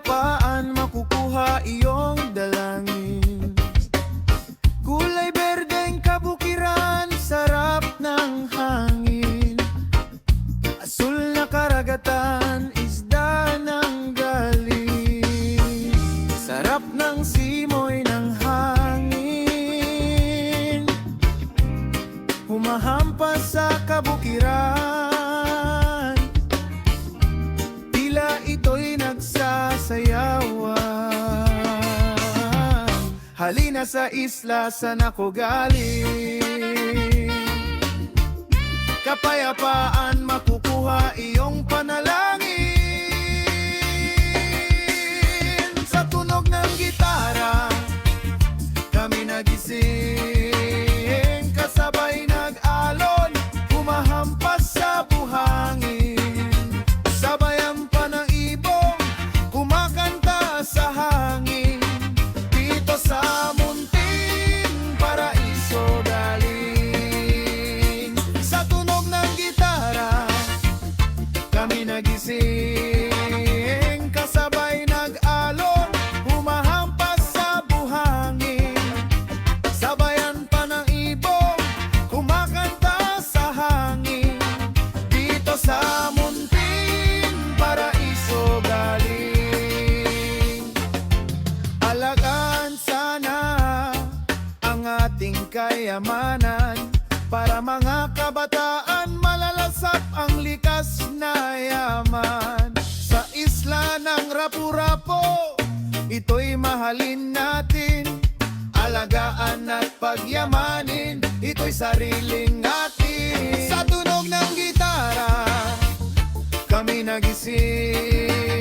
kapayapaan makukuha iyong dalangin. Kulay berdeng kabukiran, sarap ng hangin. Asul na karagatan, isda ng galing. Sarap ng simoy ng hangin, humahampas sa kabukiran. Tila ito'y nagsasayawan. Halina sa isla, saan ako galing. Kapayapaan makukuha iyong panalangin. Sa tunog ng gitara, kami nagising. Kasabay nag-alon, humahampas sa buhangin. Sabayan pa ng ibong, kumakanta sa hangin. Dito sa munting paraiso galing. Sa tunog ng gitara, kami nagising. Kasabay nag-alon, humahampas sa buhangin. Sabayan pa ng ibong, kumakanta sa hangin. Dito sa munting paraiso galing. Alagaan sana ang ating kayamanan, para mga kabataan malalasap ang likas na yaman. Sa isla ng Rapu-Rapo, ito'y mahalin natin. Alagaan at pagyamanin, ito'y sariling atin. Sa tunog ng gitara, kami nagising.